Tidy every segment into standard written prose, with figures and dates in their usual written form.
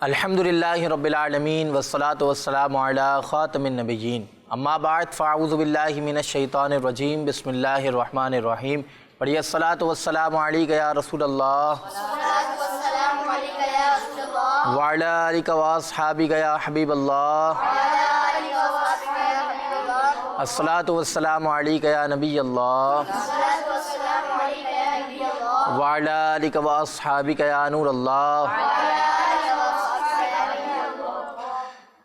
الحمدللہ رب العالمین والصلاة والسلام علی خاتم النبیین اما بعد فاعوذ باللہ من الشیطان الرجیم بسم اللہ الرحمن الرحیم پڑھیے الصلاة والسلام علیک یا رسول اللہ وعلی آلک واصحابک یا حبیب اللہ الصلاة والسلام علیک یا نبی اللہ وعلی آلک واصحابک یا نور اللہ۔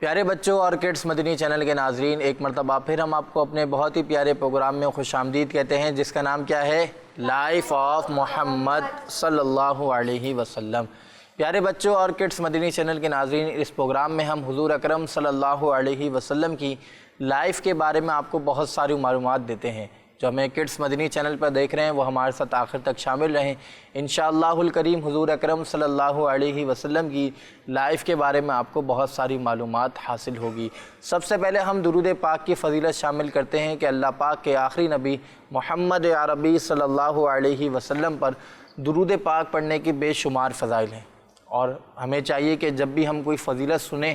پیارے بچوں اور کڈس مدنی چینل کے ناظرین، ایک مرتبہ پھر ہم آپ کو اپنے بہت ہی پیارے پروگرام میں خوش آمدید کہتے ہیں، جس کا نام کیا ہے؟ لائف آف محمد صلی اللہ علیہ وسلم۔ پیارے بچوں اور کڈس مدنی چینل کے ناظرین، اس پروگرام میں ہم حضور اکرم صلی اللہ علیہ وسلم کی لائف کے بارے میں آپ کو بہت ساری معلومات دیتے ہیں۔ جو ہمیں کڈس مدنی چینل پر دیکھ رہے ہیں وہ ہمارے ساتھ آخر تک شامل رہیں۔ انشاءاللہ الکریم حضور اکرم صلی اللہ علیہ وسلم کی لائف کے بارے میں آپ کو بہت ساری معلومات حاصل ہوگی۔ سب سے پہلے ہم درود پاک کی فضیلت شامل کرتے ہیں کہ اللہ پاک کے آخری نبی محمد عربی صلی اللہ علیہ وسلم پر درود پاک پڑھنے کی بے شمار فضائل ہیں، اور ہمیں چاہیے کہ جب بھی ہم کوئی فضیلت سنیں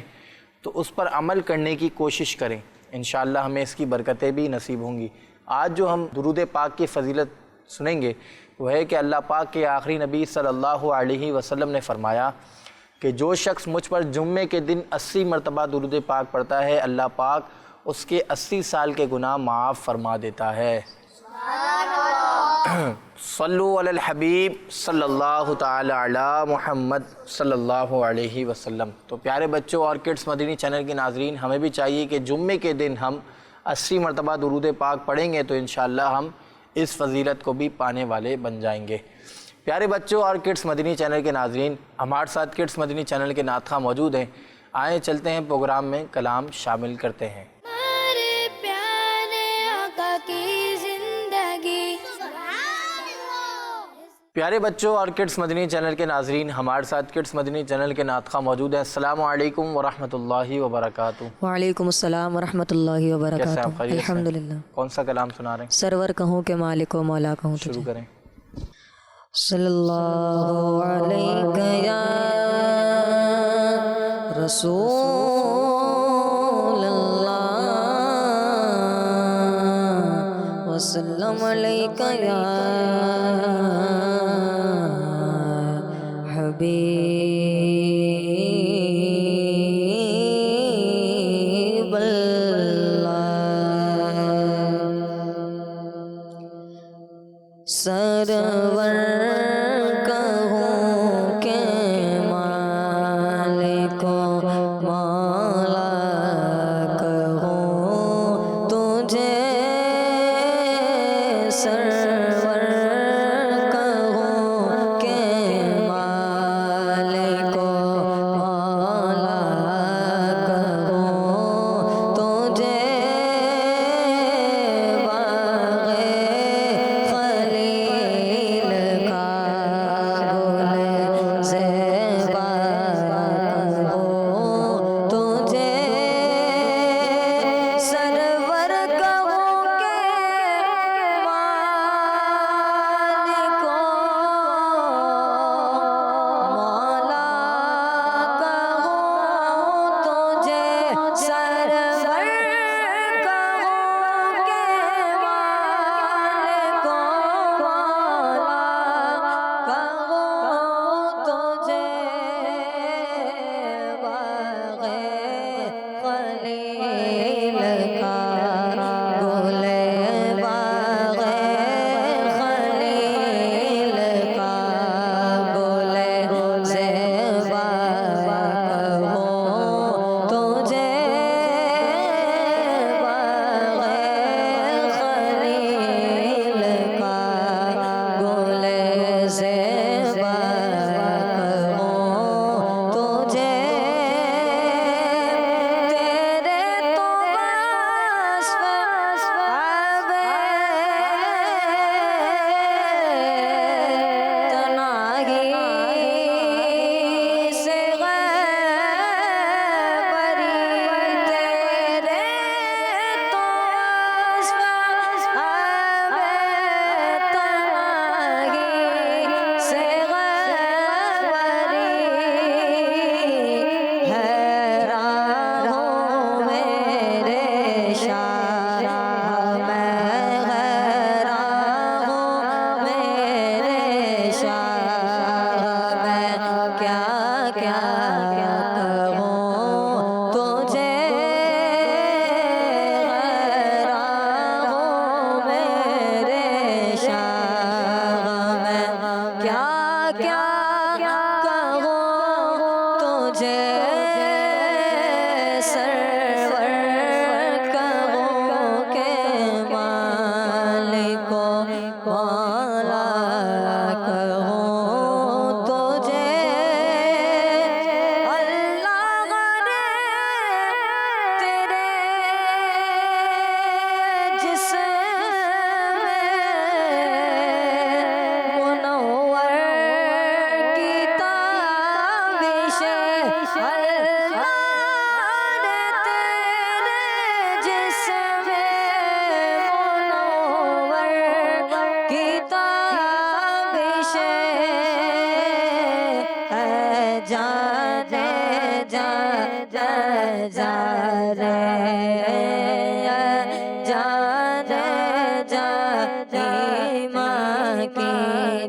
تو اس پر عمل کرنے کی کوشش کریں، انشاءاللہ ہمیں اس کی برکتیں بھی نصیب ہوں گی۔ آج جو ہم درود پاک کی فضیلت سنیں گے وہ ہے کہ اللہ پاک کے آخری نبی صلی اللہ علیہ وسلم نے فرمایا کہ جو شخص مجھ پر جمعے کے دن 80 مرتبہ درود پاک پڑھتا ہے، اللہ پاک اس کے 80 سال کے گناہ معاف فرما دیتا ہے۔ صلو علی الحبیب صلی اللہ تعالی علی محمد صلی اللہ علیہ وسلم۔ تو پیارے بچوں اور کڈس مدنی چینل کے ناظرین، ہمیں بھی چاہیے کہ جمعے کے دن ہم 80 مرتبہ درود پاک پڑھیں گے تو انشاءاللہ ہم اس فضیلت کو بھی پانے والے بن جائیں گے۔ پیارے بچوں اور کڈس مدنی چینل کے ناظرین، ہمارے ساتھ کڈس مدنی چینل کے نعت خواہ موجود ہیں۔ آئیں چلتے ہیں پروگرام میں کلام شامل کرتے ہیں۔ پیارے بچوں اور کڈس مدنی چینل کے ناظرین، ہمارے ساتھ کڈس مدنی چینل کے نعت خواہ موجود ہیں۔ السلام علیکم ورحمۃ اللہ وبرکاتہ۔ وعلیکم السلام ورحمۃ اللہ وبرکاتہ۔ الحمدللہ۔ کون سا کلام سنا رہے ہیں؟ سرور کہوں کہ مالک و مولا کہوں تجھے۔ شروع کریں۔ صلی اللہ علیہ یا رسول اللہ وسلم علیہ یا حبیب اللہ۔ سرور کہوں کہ مالک و مولا کہوں تجھے، سرور کہوں کہ مالک و مولا کہوں تجھے، باغ خلیل کا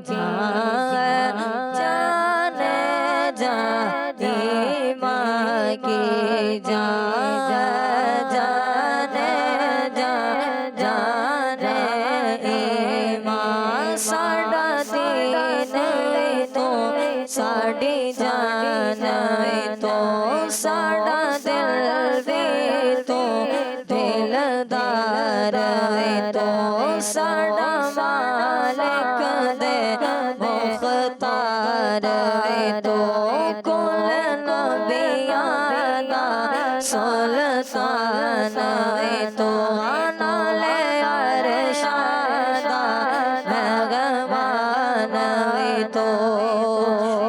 جان جان ایمان کی جان جان جان ایمان ساڈا دین تو ساڈی جان تو ساڈا دل بھی تو دلدار تو ساڈا مالک دے مختار تو کل نبیاں دا سلطان تو نالے عرش دا مہمان تو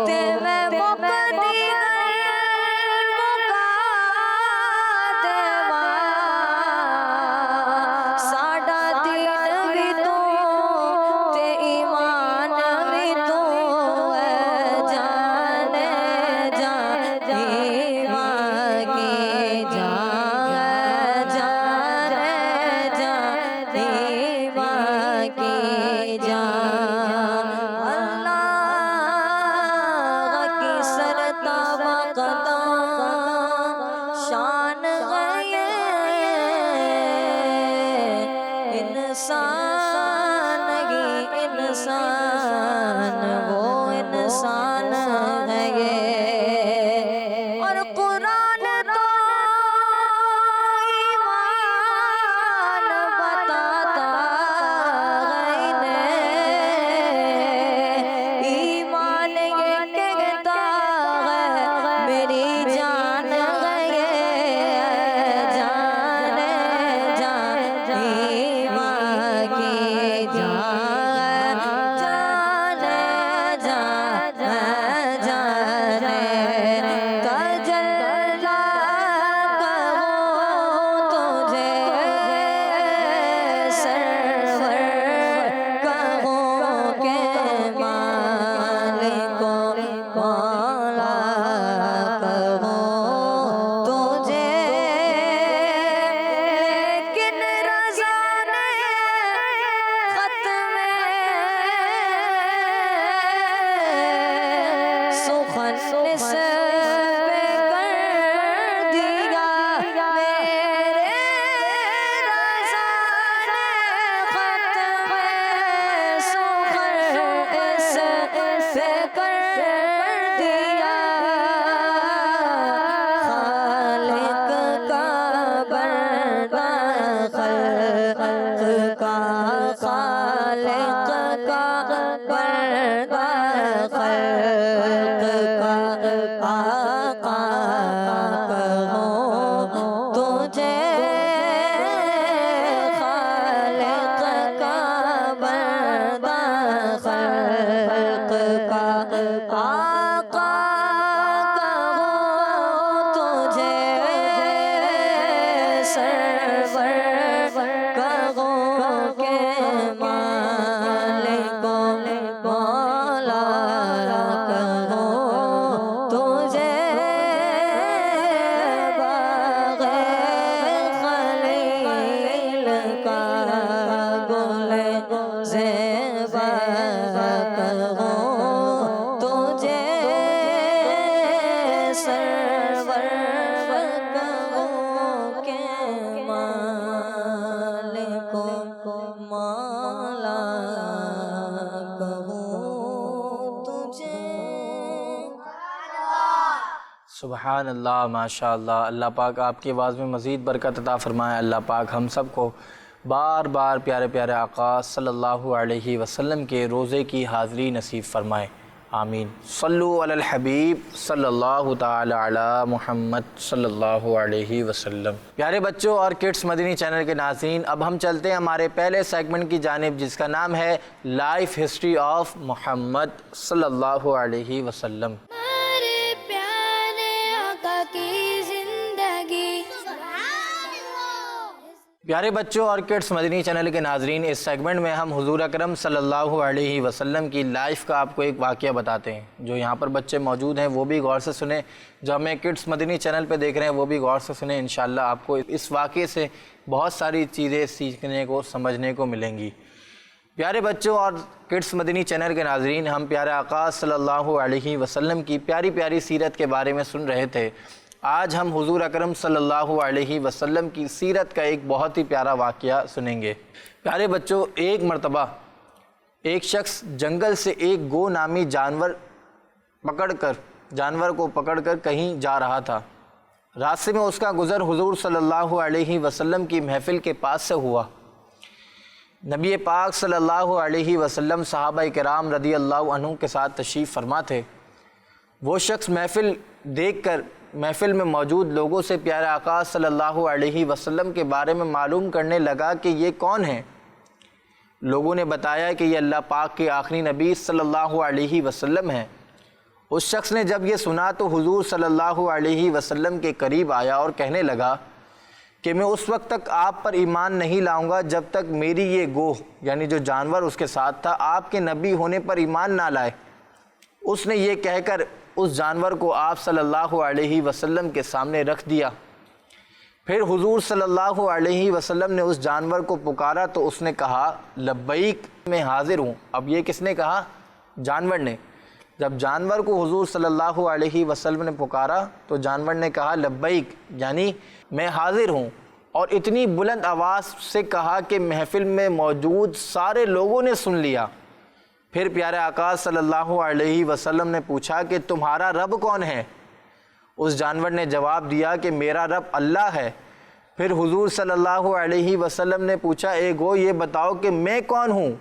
تے میں مقدی مقا دیوا ساڈا دین بھی تو تے ایمان بھی تو جان جان ایمان کی جان جان جان ایمان کی جان اللہ کی سرتاب قدم شان غیر انسان ہی انسان وہ انسان ہے یہ اور قرآن تو ایمان بتاتا ہے ایمان یہ کہتا ہے میری جان ہے جان جان ایمان کی جان جان جان جان تجلا کہوں تجھے سرور کہوں کہ مالک مولا کہوں تجھے لیکن رضا نے ختم سخن سے پہ کر دیا میرے رضا نے ختم سخن سے پہ کر دیا خالق کا بندہ خلق کا خالق کا بندہ خلق کا آقا کہوں تجھے خالق کا بندہ خلق کا آقا کہوں تجھے سرور کہوں کہ مالک مولا کہوں تجھے بغیر خلیل کا گل زیبا کہوں تجھے سرور کہوں کہ مالک مولا کہوں تجھے سبحان اللہ، ماشاء اللہ۔ اللہ پاک آپ کی آواز میں مزید برکت عطا فرمائے۔ اللہ پاک ہم سب کو بار بار پیارے پیارے آقا صلی اللہ علیہ وسلم کے روزے کی حاضری نصیب فرمائے، آمین۔ صلو علی الحبیب صلی اللہ تعالی علی محمد صلی اللہ علیہ وسلم۔ پیارے بچوں اور کڈس مدنی چینل کے ناظرین، اب ہم چلتے ہیں ہمارے پہلے سیگمنٹ کی جانب، جس کا نام ہے لائف ہسٹری آف محمد صلی اللہ علیہ وسلم۔ پیارے بچوں اور کڈس مدنی چینل کے ناظرین، اس سیگمنٹ میں ہم حضور اکرم صلی اللہ علیہ وسلم کی لائف کا آپ کو ایک واقعہ بتاتے ہیں۔ جو یہاں پر بچے موجود ہیں وہ بھی غور سے سنیں، جو ہمیں کڈس مدنی چینل پہ دیکھ رہے ہیں وہ بھی غور سے سنیں، انشاءاللہ آپ کو اس واقعے سے بہت ساری چیزیں سیکھنے کو سمجھنے کو ملیں گی۔ پیارے بچوں اور کڈس مدنی چینل کے ناظرین، ہم پیارے آقا صلی اللہ علیہ وسلم کی پیاری پیاری سیرت کے بارے میں سن رہے تھے۔ آج ہم حضور اکرم صلی اللہ علیہ وسلم کی سیرت کا ایک بہت ہی پیارا واقعہ سنیں گے۔ پیارے بچوں، ایک مرتبہ ایک شخص جنگل سے ایک گو نامی جانور کو پکڑ کر کہیں جا رہا تھا۔ راستے میں اس کا گزر حضور صلی اللہ علیہ وسلم کی محفل کے پاس سے ہوا۔ نبی پاک صلی اللہ علیہ وسلم صحابہ کرام رضی اللہ عنہ کے ساتھ تشریف فرما تھے۔ وہ شخص محفل دیکھ کر محفل میں موجود لوگوں سے پیارے آقا صلی اللہ علیہ وسلم کے بارے میں معلوم کرنے لگا کہ یہ کون ہیں۔ لوگوں نے بتایا کہ یہ اللہ پاک کے آخری نبی صلی اللہ علیہ وسلم ہیں۔ اس شخص نے جب یہ سنا تو حضور صلی اللہ علیہ وسلم کے قریب آیا اور کہنے لگا کہ میں اس وقت تک آپ پر ایمان نہیں لاؤں گا جب تک میری یہ گوہ یعنی جو جانور اس کے ساتھ تھا آپ کے نبی ہونے پر ایمان نہ لائے۔ اس نے یہ کہہ کر اس جانور کو آپ صلی اللہ علیہ وسلم کے سامنے رکھ دیا۔ پھر حضور صلی اللہ علیہ وسلم نے اس جانور کو پکارا تو اس نے کہا لبیک، میں حاضر ہوں۔ اب یہ کس نے کہا؟ جانور نے۔ جب جانور کو حضور صلی اللہ علیہ وسلم نے پکارا تو جانور نے کہا لبیک، یعنی میں حاضر ہوں، اور اتنی بلند آواز سے کہا کہ محفل میں موجود سارے لوگوں نے سن لیا۔ پھر پیارے آقا صلی اللہ علیہ وسلم نے پوچھا کہ تمہارا رب کون ہے؟ اس جانور نے جواب دیا کہ میرا رب اللہ ہے۔ پھر حضور صلی اللہ علیہ وسلم نے پوچھا اے گو یہ بتاؤ کہ میں کون ہوں؟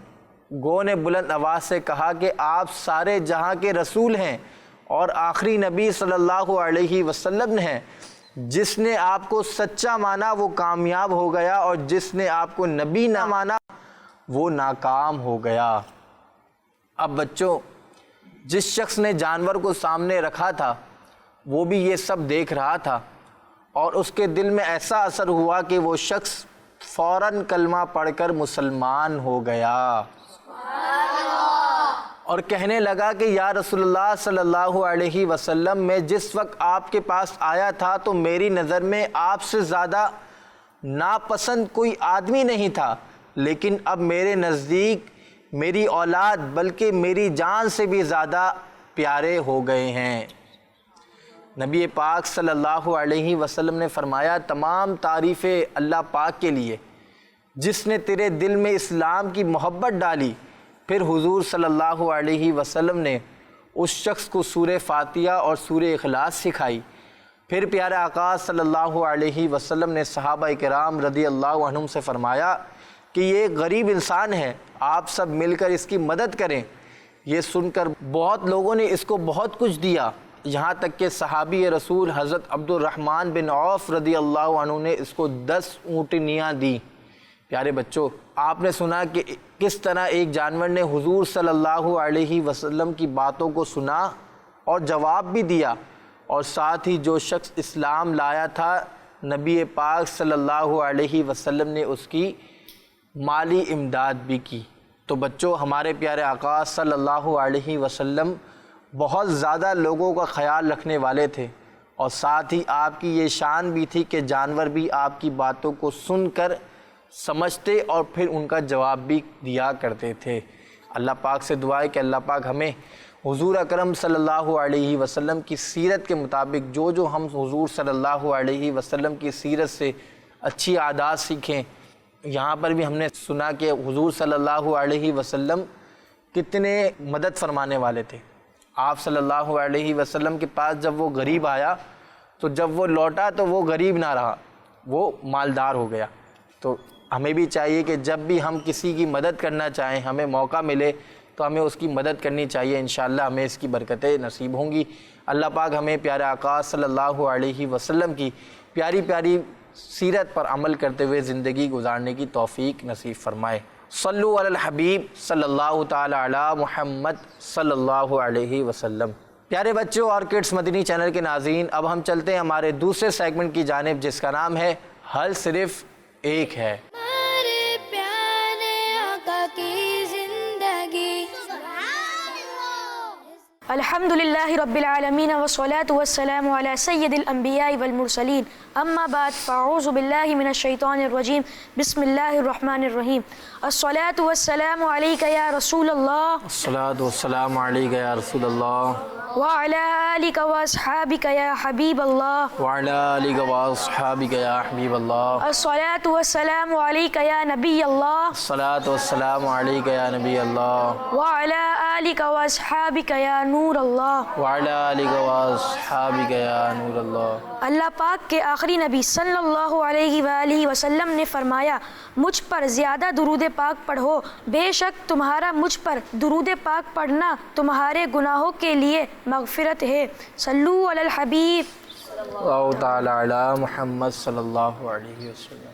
گو نے بلند آواز سے کہا کہ آپ سارے جہاں کے رسول ہیں اور آخری نبی صلی اللہ علیہ وسلم ہیں۔ جس نے آپ کو سچا مانا وہ کامیاب ہو گیا اور جس نے آپ کو نبی نہ مانا وہ ناکام ہو گیا۔ اب بچوں، جس شخص نے جانور کو سامنے رکھا تھا وہ بھی یہ سب دیکھ رہا تھا، اور اس کے دل میں ایسا اثر ہوا کہ وہ شخص فوراً کلمہ پڑھ کر مسلمان ہو گیا اور کہنے لگا کہ یا رسول اللہ صلی اللہ علیہ وسلم، میں جس وقت آپ کے پاس آیا تھا تو میری نظر میں آپ سے زیادہ ناپسند کوئی آدمی نہیں تھا، لیکن اب میرے نزدیک میری اولاد بلکہ میری جان سے بھی زیادہ پیارے ہو گئے ہیں۔ نبی پاک صلی اللہ علیہ وسلم نے فرمایا تمام تعریفیں اللہ پاک کے لیے جس نے تیرے دل میں اسلام کی محبت ڈالی۔ پھر حضور صلی اللہ علیہ وسلم نے اس شخص کو سورہ فاتحہ اور سورہ اخلاص سکھائی۔ پھر پیارے آقا صلی اللہ علیہ وسلم نے صحابہ کرام رضی اللہ عنہم سے فرمایا کہ یہ ایک غریب انسان ہے، آپ سب مل کر اس کی مدد کریں۔ یہ سن کر بہت لوگوں نے اس کو بہت کچھ دیا، یہاں تک کہ صحابی رسول حضرت عبد الرحمن بن عوف رضی اللہ عنہ نے اس کو 10 اونٹنیاں دی۔ پیارے بچوں، آپ نے سنا کہ کس طرح ایک جانور نے حضور صلی اللہ علیہ وسلم کی باتوں کو سنا اور جواب بھی دیا، اور ساتھ ہی جو شخص اسلام لایا تھا نبی پاک صلی اللہ علیہ وسلم نے اس کی مالی امداد بھی کی۔ تو بچوں، ہمارے پیارے آقا صلی اللہ علیہ وسلم بہت زیادہ لوگوں کا خیال رکھنے والے تھے، اور ساتھ ہی آپ کی یہ شان بھی تھی کہ جانور بھی آپ کی باتوں کو سن کر سمجھتے اور پھر ان کا جواب بھی دیا کرتے تھے۔ اللہ پاک سے دعا ہے کہ اللہ پاک ہمیں حضور اکرم صلی اللہ علیہ وسلم کی سیرت کے مطابق جو ہم حضور صلی اللہ علیہ وسلم کی سیرت سے اچھی عادات سیکھیں۔ یہاں پر بھی ہم نے سنا کہ حضور صلی اللہ علیہ وسلم کتنے مدد فرمانے والے تھے۔ آپ صلی اللہ علیہ وسلم کے پاس جب وہ غریب آیا تو جب وہ لوٹا تو وہ غریب نہ رہا، وہ مالدار ہو گیا۔ تو ہمیں بھی چاہیے کہ جب بھی ہم کسی کی مدد کرنا چاہیں، ہمیں موقع ملے تو ہمیں اس کی مدد کرنی چاہیے، انشاءاللہ ہمیں اس کی برکتیں نصیب ہوں گی۔ اللہ پاک ہمیں پیارے آقا صلی اللہ علیہ وسلم کی پیاری پیاری سیرت پر عمل کرتے ہوئے زندگی گزارنے کی توفیق نصیب فرمائے۔ صلو علی الحبیب صلی اللہ تعالی علی محمد صلی اللہ علیہ وسلم۔ پیارے بچوں اور کڈس مدنی چینل کے ناظرین، اب ہم چلتے ہیں ہمارے دوسرے سیگمنٹ کی جانب جس کا نام ہے حل صرف ایک ہے۔ ہمارے پیارے آقا کی زندگی الحمد للہ رب العالمین والصلاة والسلام علی سید الانبیاء والمرسلین اما بعد فاعوذ باللہ من الشیطان الرجیم بسم اللہ الرحمن الرحیم الصلاة والسلام علیک یا رسول اللہ الصلاۃ والسلام علیک یا رسول اللہ وعلی آلک واصحابک یا حبیب اللہ وعلی آلک واصحابک یا حبیب اللہ الصلاة والسلام علیک یا نبی اللہ الصلاۃ والسلام علیک یا نبی اللہ وعلی آلک واصحابک یا نور اللہ وعلی آلک واصحابک یا نور اللہ۔ اللہ پاک کے آخری نبی صلی اللہ علیہ وآلہ وسلم نے فرمایا، مجھ پر زیادہ درود پاک پڑھو، بے شک تمہارا مجھ پر درود پاک پڑھنا تمہارے گناہوں کے لیے مغفرت ہے۔ صلو علی الحبیب اللہ تعالی علی محمد صلی اللہ علیہ وسلم۔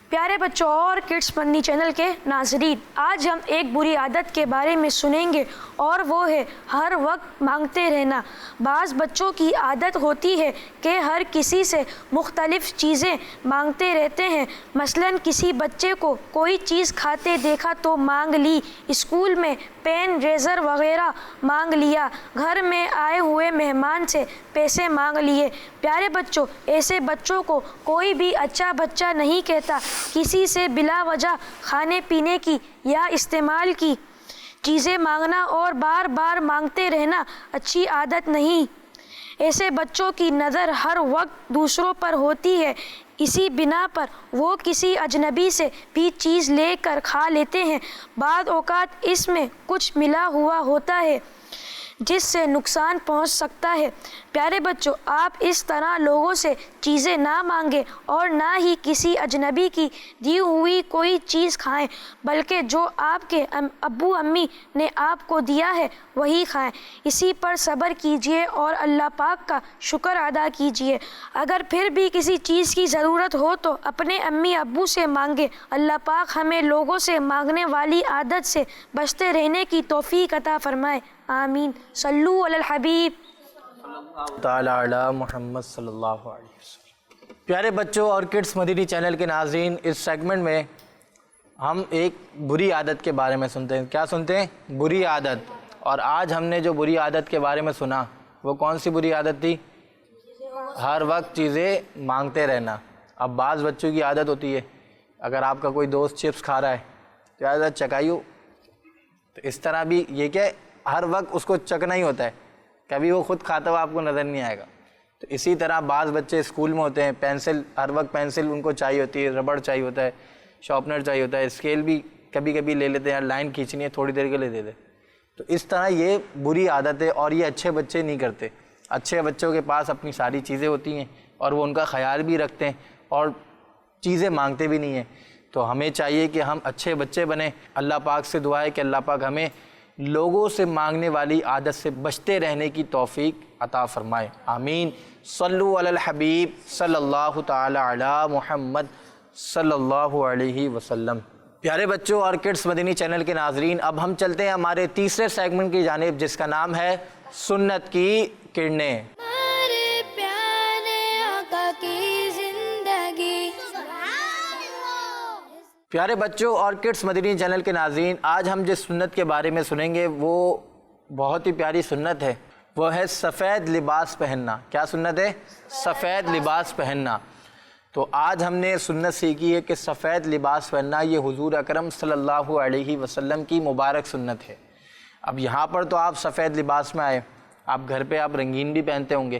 پیارے بچوں اور کڈس فنی چینل کے ناظرین، آج ہم ایک بری عادت کے بارے میں سنیں گے اور وہ ہے ہر وقت مانگتے رہنا۔ بعض بچوں کی عادت ہوتی ہے کہ ہر کسی سے مختلف چیزیں مانگتے رہتے ہیں۔ مثلاً کسی بچے کو کوئی چیز کھاتے دیکھا تو مانگ لی، اسکول میں پین ریزر وغیرہ مانگ لیا، گھر میں آئے ہوئے مہمان سے پیسے مانگ لیے۔ پیارے بچوں، ایسے بچوں کو کوئی بھی اچھا بچہ نہیں کہتا۔ کسی سے بلا وجہ کھانے پینے کی یا استعمال کی چیزیں مانگنا اور بار بار مانگتے رہنا اچھی عادت نہیں۔ ایسے بچوں کی نظر ہر وقت دوسروں پر ہوتی ہے، اسی بنا پر وہ کسی اجنبی سے بھی چیز لے کر کھا لیتے ہیں۔ بعض اوقات اس میں کچھ ملا ہوا ہوتا ہے جس سے نقصان پہنچ سکتا ہے۔ پیارے بچوں، آپ اس طرح لوگوں سے چیزیں نہ مانگیں اور نہ ہی کسی اجنبی کی دی ہوئی کوئی چیز کھائیں، بلکہ جو آپ کے ابو امی نے آپ کو دیا ہے وہی کھائیں۔ اسی پر صبر کیجیے اور اللہ پاک کا شکر ادا کیجیے۔ اگر پھر بھی کسی چیز کی ضرورت ہو تو اپنے امی ابو سے مانگیں۔ اللہ پاک ہمیں لوگوں سے مانگنے والی عادت سے بچتے رہنے کی توفیق عطا فرمائے، آمین۔ صلو علی الحبیب تعالی علی محمد صلی اللہ علیہ وسلم۔ پیارے بچوں اور کڈس مدنی چینل کے ناظرین، اس سیگمنٹ میں ہم ایک بری عادت کے بارے میں سنتے ہیں۔ کیا سنتے ہیں؟ بری عادت۔ اور آج ہم نے جو بری عادت کے بارے میں سنا وہ کون سی بری عادت تھی؟ ہر وقت چیزیں مانگتے رہنا۔ اب بعض بچوں کی عادت ہوتی ہے، اگر آپ کا کوئی دوست چپس کھا رہا ہے تو عادت چکائیو، تو اس طرح بھی یہ کہ ہر وقت اس کو چکنا ہی ہوتا ہے، کبھی وہ خود کھاتا ہوا آپ کو نظر نہیں آئے گا۔ تو اسی طرح بعض بچے اسکول میں ہوتے ہیں، پینسل ہر وقت پینسل ان کو چاہیے ہوتی ہے، ربڑ چاہیے ہوتا ہے، شارپنر چاہیے ہوتا ہے، اسکیل بھی کبھی کبھی لے لیتے ہیں، لائن کھینچنی ہے تھوڑی دیر کے لیے دے دے۔ تو اس طرح یہ بری عادت ہے اور یہ اچھے بچے نہیں کرتے۔ اچھے بچوں کے پاس اپنی ساری چیزیں ہوتی ہیں اور وہ ان کا خیال بھی رکھتے ہیں اور چیزیں مانگتے بھی نہیں ہیں۔ تو ہمیں چاہیے کہ ہم اچھے بچے بنیں۔ اللہ پاک سے دعا ہے کہ اللہ پاک ہمیں لوگوں سے مانگنے والی عادت سے بچتے رہنے کی توفیق عطا فرمائے، آمین۔ صلو علی الحبیب صلی اللہ تعالی علی محمد صلی اللہ علیہ وسلم۔ پیارے بچوں اور کڈس مدنی چینل کے ناظرین، اب ہم چلتے ہیں ہمارے تیسرے سیگمنٹ کی جانب، جس کا نام ہے سنت کی کرنیں۔ پیارے بچوں اور کڈس مدنی چینل کے ناظرین، آج ہم جس سنت کے بارے میں سنیں گے وہ بہت ہی پیاری سنت ہے، وہ ہے سفید لباس پہننا۔ کیا سنت ہے؟ سفید لباس پہننا۔ تو آج ہم نے سنت سیکھی ہے کہ سفید لباس پہننا یہ حضور اکرم صلی اللہ علیہ وسلم کی مبارک سنت ہے۔ اب یہاں پر تو آپ سفید لباس میں آئے، آپ گھر پہ آپ رنگین بھی پہنتے ہوں گے،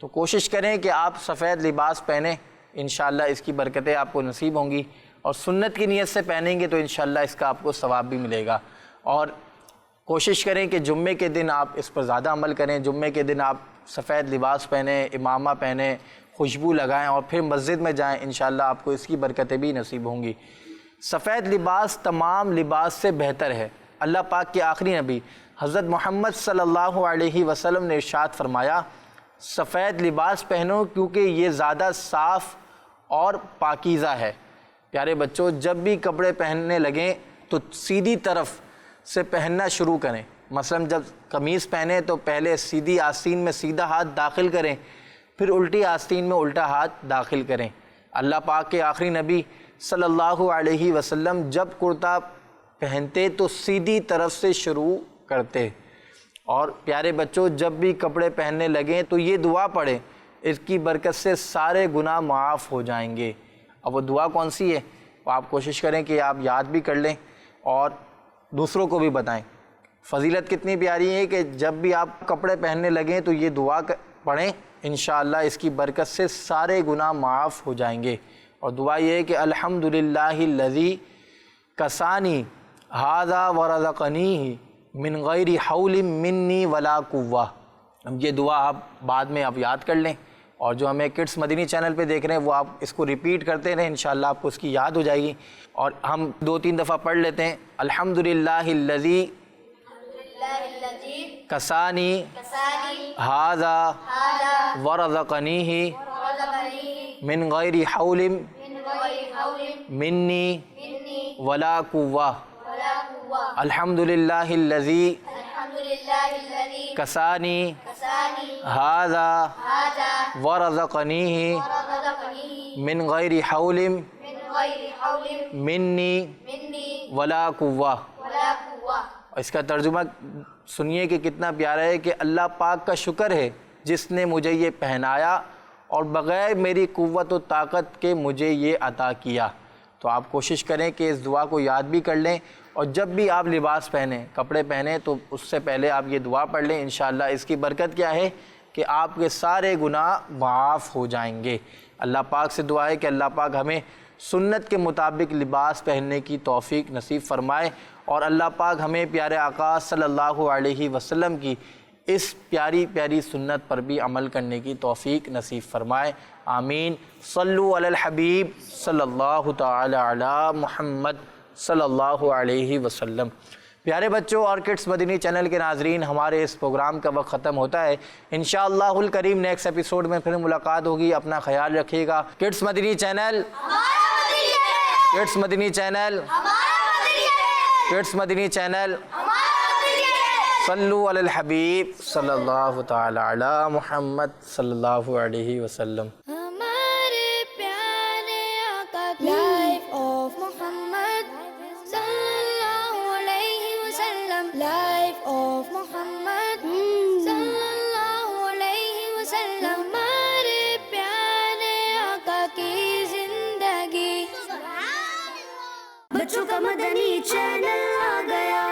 تو کوشش کریں کہ آپ سفید لباس پہنیں، انشاءاللہ اس کی برکتیں آپ کو نصیب ہوں گی، اور سنت کی نیت سے پہنیں گے تو انشاءاللہ اس کا آپ کو ثواب بھی ملے گا۔ اور کوشش کریں کہ جمعے کے دن آپ اس پر زیادہ عمل کریں، جمعے کے دن آپ سفید لباس پہنیں، امامہ پہنیں، خوشبو لگائیں اور پھر مسجد میں جائیں، انشاءاللہ آپ کو اس کی برکتیں بھی نصیب ہوں گی۔ سفید لباس تمام لباس سے بہتر ہے۔ اللہ پاک کے آخری نبی حضرت محمد صلی اللہ علیہ وسلم نے ارشاد فرمایا، سفید لباس پہنو کیونکہ یہ زیادہ صاف اور پاکیزہ ہے۔ پیارے بچوں، جب بھی کپڑے پہننے لگیں تو سیدھی طرف سے پہننا شروع کریں۔ مثلا جب قمیض پہنیں تو پہلے سیدھی آستین میں سیدھا ہاتھ داخل کریں، پھر الٹی آستین میں الٹا ہاتھ داخل کریں۔ اللہ پاک کے آخری نبی صلی اللہ علیہ وسلم جب کرتا پہنتے تو سیدھی طرف سے شروع کرتے اور پیارے بچوں جب بھی کپڑے پہننے لگیں تو یہ دعا پڑھیں، اس کی برکت سے سارے گناہ معاف ہو جائیں گے۔ اب وہ دعا کون سی ہے وہ آپ کوشش کریں کہ آپ یاد بھی کر لیں اور دوسروں کو بھی بتائیں۔ فضیلت کتنی پیاری ہے کہ جب بھی آپ کپڑے پہننے لگیں تو یہ دعا پڑھیں، انشاءاللہ اس کی برکت سے سارے گناہ معاف ہو جائیں گے۔ اور دعا یہ ہے کہ الحمدللہ الذی کسانی ھذا ورزقنیہ من غیر حول منی ولا قوہ۔ یہ دعا آپ بعد میں آپ یاد کر لیں، اور جو ہمیں کڈس مدنی چینل پہ دیکھ رہے ہیں وہ آپ اس کو ریپیٹ کرتے رہیں، انشاءاللہ آپ کو اس کی یاد ہو جائے گی۔ اور ہم 2-3 دفعہ پڑھ لیتے ہیں۔ الحمدللہ الذی کسانی ھذا ورزقنیہ من غیر حول منی ولا قوہ۔ الحمدللہ الذی کسانی ھذا ورزقنیہ من غیر حول منی ولا قوہ۔ اس کا ترجمہ سنیے کہ کتنا پیارا ہے کہ اللہ پاک کا شکر ہے جس نے مجھے یہ پہنایا اور بغیر میری قوت و طاقت کے مجھے یہ عطا کیا۔ تو آپ کوشش کریں کہ اس دعا کو یاد بھی کر لیں، اور جب بھی آپ لباس پہنیں، کپڑے پہنیں، تو اس سے پہلے آپ یہ دعا پڑھ لیں۔ انشاءاللہ اس کی برکت کیا ہے کہ آپ کے سارے گناہ معاف ہو جائیں گے۔ اللہ پاک سے دعا ہے کہ اللہ پاک ہمیں سنت کے مطابق لباس پہننے کی توفیق نصیب فرمائے، اور اللہ پاک ہمیں پیارے آقا صلی اللہ علیہ وسلم کی اس پیاری پیاری سنت پر بھی عمل کرنے کی توفیق نصیب فرمائے، آمین۔ صلو علی الحبیب صلی اللہ تعالی علی محمد صلی اللہ علیہ وسلم۔ پیارے بچوں اور کڈس مدنی چینل کے ناظرین، ہمارے اس پروگرام کا وقت ختم ہوتا ہے۔ انشاءاللہ الکریم نیکسٹ ایپیسوڈ میں پھر ملاقات ہوگی۔ اپنا خیال رکھیے گا۔ کڈس مدنی چینل، کڈس مدنی چینل، کڈس مدنی چینل، صلو علی الحبیب صلی اللہ تعالی علی محمد صلی اللہ علیہ وسلم۔ ہمارے پیارے آقا لائف آف محمد صلی اللہ علیہ وسلم، لائف آف محمد صلی اللہ علیہ وسلم، ہمارے پیارے آقا کی زندگی۔ بچوں کا مدنی چینل آ گیا۔